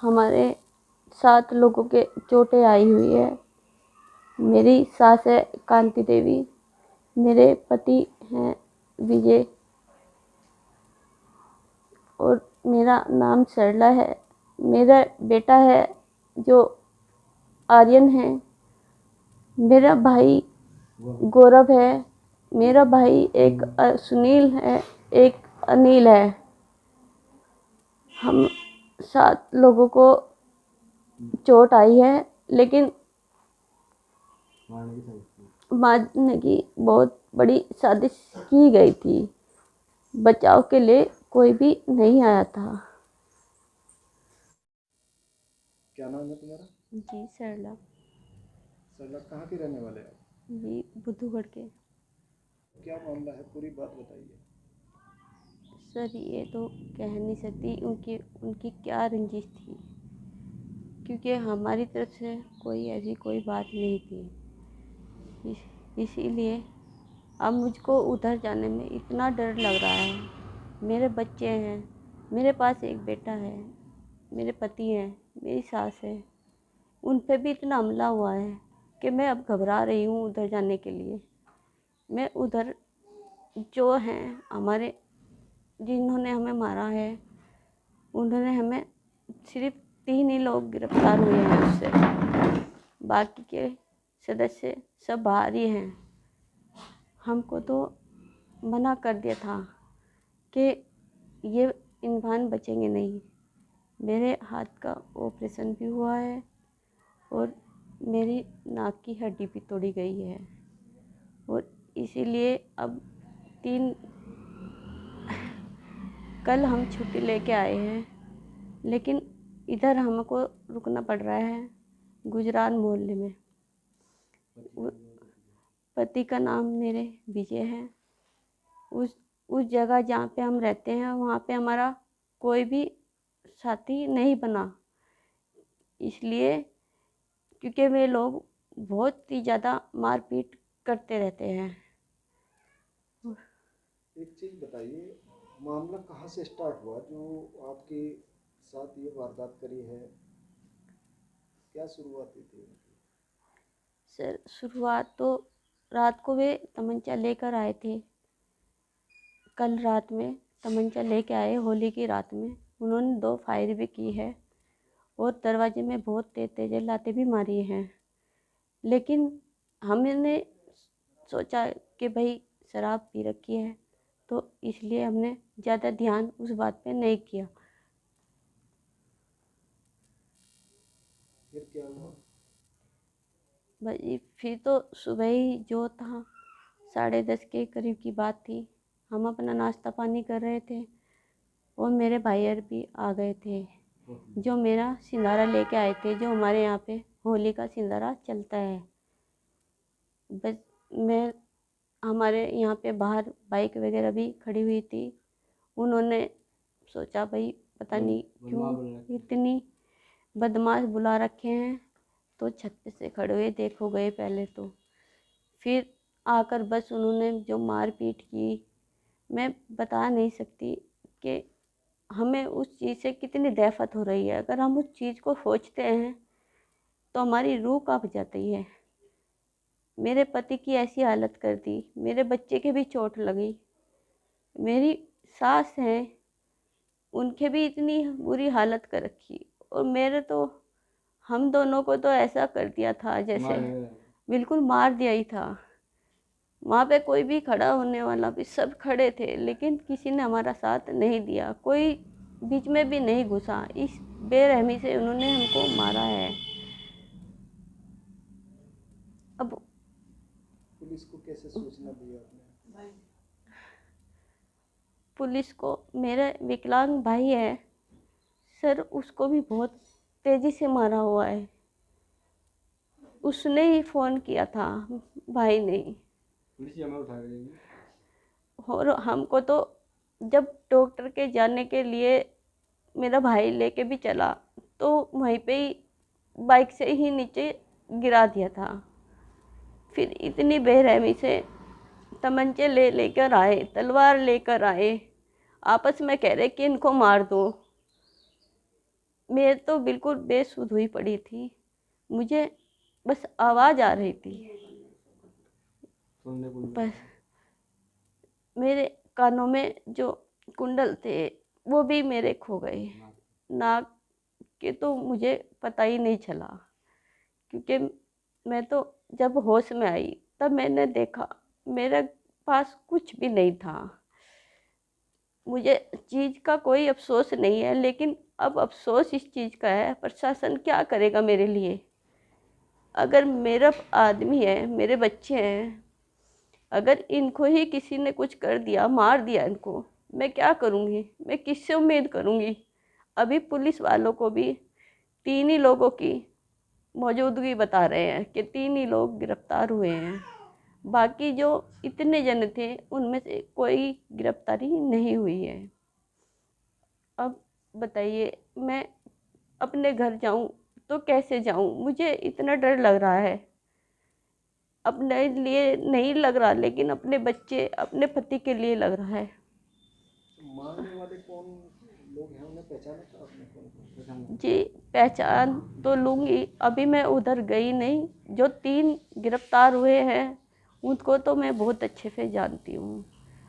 हमारे 7 लोगों के चोटें आई हुई है। मेरी सास है कांति देवी, मेरे पति हैं विजय और मेरा नाम सरला है। मेरा बेटा है जो आर्यन है, मेरा भाई गौरव है, मेरा भाई एक सुनील है, एक अनिल है। हम 7 लोगों को चोट आई है, लेकिन मारने की बहुत बड़ी साजिश की गई थी। बचाव के लिए कोई भी नहीं आया था। क्या नाम है तुम्हारा? जी सरला। सरला कहाँ के रहने वाले हैं? जी बुद्धूगढ़ के। क्या मामला है, पूरी बात बताइए। सर ये तो कह नहीं सकती उनकी उनकी क्या रंजिश थी, क्योंकि हमारी तरफ से कोई ऐसी कोई बात नहीं थी। इसीलिए अब मुझको उधर जाने में इतना डर लग रहा है। मेरे बच्चे हैं, मेरे पास एक बेटा है, मेरे पति हैं, मेरी सास है, उन पे भी इतना हमला हुआ है कि मैं अब घबरा रही हूँ उधर जाने के लिए। मैं उधर जो हैं हमारे, जिन्होंने हमें मारा है, उन्होंने हमें सिर्फ 3 ही लोग गिरफ्तार हुए हैं उससे, बाकी के सदस्य सब बाहर ही हैं। हमको तो मना कर दिया था कि ये इंसान बचेंगे नहीं। मेरे हाथ का ऑपरेशन भी हुआ है और मेरी नाक की हड्डी भी तोड़ी गई है, और इसीलिए अब 3 कल हम छुट्टी लेके आए हैं, लेकिन इधर हमको रुकना पड़ रहा है गुजरात मोहल्ले में। पति का नाम मेरे विजय है। उस जगह जहाँ पे हम रहते हैं वहाँ पे हमारा कोई भी साथी नहीं बना, इसलिए क्योंकि वे लोग बहुत ही ज़्यादा मारपीट करते रहते हैं। एक चीज़ बताइए, मामला कहाँ से स्टार्ट हुआ जो आपके साथ ये वारदात करी है? क्या शुरुआत हुई थी उनकी? सर शुरुआत तो रात को वे तमंचा लेकर आए थे। कल रात में तमंचा लेके आए, होली की रात में उन्होंने 2 फायर भी की है और दरवाजे में बहुत तेज तेज लातें भी मारी हैं। लेकिन हमने सोचा कि भाई शराब पी रखी है, तो इसलिए हमने ज़्यादा ध्यान उस बात पे नहीं किया। फिर क्या हुआ? भाई फिर तो सुबह ही जो था 10:30 के करीब की बात थी। हम अपना नाश्ता पानी कर रहे थे और मेरे भाई भी आ गए थे, जो मेरा सिंधारा लेके आए थे। जो हमारे यहाँ पे होली का सिंधारा चलता है। बस मैं हमारे यहाँ पे बाहर बाइक वगैरह भी खड़ी हुई थी। उन्होंने सोचा भाई पता नहीं क्यों इतनी बदमाश बुला रखे हैं, तो छत पे से खड़े हुए देखो गए पहले तो। फिर आकर बस उन्होंने जो मारपीट की, मैं बता नहीं सकती कि हमें उस चीज़ से कितनी नफ़रत हो रही है। अगर हम उस चीज़ को सोचते हैं तो हमारी रूह कांप जाती है। मेरे पति की ऐसी हालत कर दी, मेरे बच्चे के भी चोट लगी, मेरी सास है उनके भी इतनी बुरी हालत कर रखी, और मेरे तो हम दोनों को तो ऐसा कर दिया था जैसे बिल्कुल मार दिया ही था। वहाँ पे कोई भी खड़ा होने वाला भी सब खड़े थे, लेकिन किसी ने हमारा साथ नहीं दिया, कोई बीच में भी नहीं घुसा। इस बेरहमी से उन्होंने हमको मारा है। अब पुलिस को कैसे सूचना दी आपने? पुलिस को, मेरा विकलांग भाई है सर, उसको भी बहुत तेज़ी से मारा हुआ है। उसने ही फ़ोन किया था, भाई ने। और हमको तो जब डॉक्टर के जाने के लिए मेरा भाई लेके भी चला, तो वहीं पे ही बाइक से ही नीचे गिरा दिया था। फिर इतनी बेरहमी से तमंचे लेकर आए, तलवार लेकर आए, आपस में कह रहे कि इनको मार दो। मैं तो बिल्कुल बेसुध हुई पड़ी थी, मुझे बस आवाज़ आ रही थी, बस मेरे कानों में जो कुंडल थे वो भी मेरे खो गए, नाक के तो मुझे पता ही नहीं चला, क्योंकि मैं तो जब होश में आई तब मैंने देखा मेरे पास कुछ भी नहीं था। मुझे चीज़ का कोई अफसोस नहीं है, लेकिन अब अफसोस इस चीज़ का है, प्रशासन क्या करेगा मेरे लिए। अगर मेरा आदमी है, मेरे बच्चे हैं, अगर इनको ही किसी ने कुछ कर दिया, मार दिया इनको, मैं क्या करूँगी, मैं किससे उम्मीद करूँगी। अभी पुलिस वालों को भी 3 ही लोगों की मौजूदगी बता रहे हैं कि 3 ही लोग गिरफ्तार हुए हैं, बाकी जो इतने जन थे उनमें से कोई गिरफ्तारी नहीं हुई है। अब बताइए मैं अपने घर जाऊं तो कैसे जाऊं, मुझे इतना डर लग रहा है। अपने लिए नहीं लग रहा, लेकिन अपने बच्चे, अपने पति के लिए लग रहा है। मारने वाले कौन लोग हैं, उन्हें पहचाना था आपने? कौन? जी, पहचान तो लूँगी, अभी मैं उधर गई नहीं। जो 3 गिरफ्तार हुए हैं उनको तो मैं बहुत अच्छे से जानती हूँ।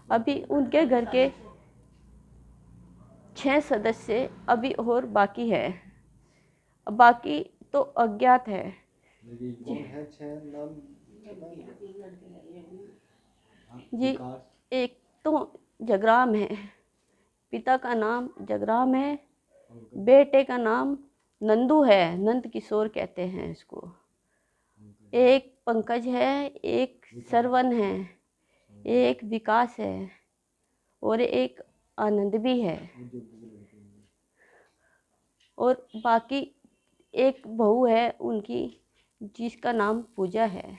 अभी उनके घर के 6 सदस्य अभी और बाकी है, बाकी तो अज्ञात है। कौन है 6 नाम पता है? जी, एक तो जगराम है, पिता का नाम जगराम है, बेटे का नाम नंदू है, नंद किशोर कहते हैं इसको। एक पंकज है, एक सरवन है, एक विकास है और एक आनंद भी है। और बाकी एक बहू है उनकी जिसका नाम पूजा है,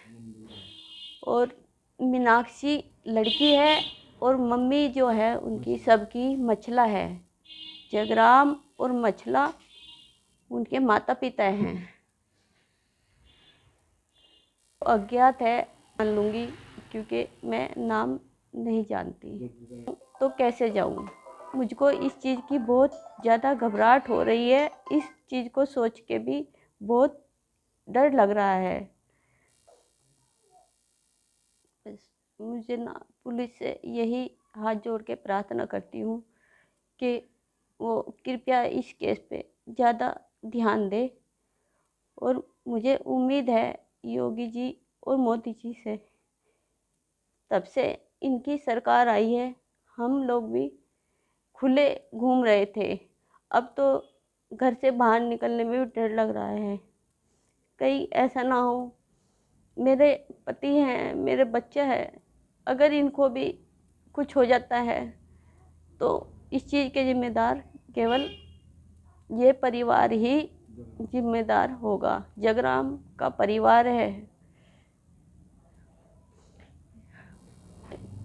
और मीनाक्षी लड़की है, और मम्मी जो है उनकी सबकी मछला है। जगराम और मछला उनके माता पिता हैं। अज्ञात है मान लूँगी, क्योंकि मैं नाम नहीं जानती। तो कैसे जाऊँ, मुझको इस चीज़ की बहुत ज़्यादा घबराहट हो रही है, इस चीज़ को सोच के भी बहुत डर लग रहा है। बस मुझे ना पुलिस से यही हाथ जोड़ के प्रार्थना करती हूँ कि वो कृपया इस केस पे ज़्यादा ध्यान दे, और मुझे उम्मीद है योगी जी और मोदी जी से, तब से इनकी सरकार आई है हम लोग भी खुले घूम रहे थे, अब तो घर से बाहर निकलने में भी डर लग रहा है। कहीं ऐसा ना हो, मेरे पति हैं, मेरे बच्चे हैं, अगर इनको भी कुछ हो जाता है तो इस चीज़ के जिम्मेदार केवल ये परिवार ही जिम्मेदार होगा, जगराम का परिवार है।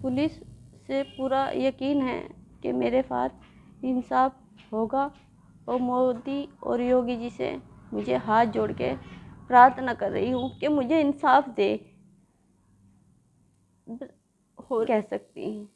पुलिस से पूरा यकीन है कि मेरे साथ इंसाफ होगा, और मोदी और योगी जी से मुझे हाथ जोड़ के प्रार्थना कर रही हूँ कि मुझे इंसाफ दे, हो कह सकती हूँ।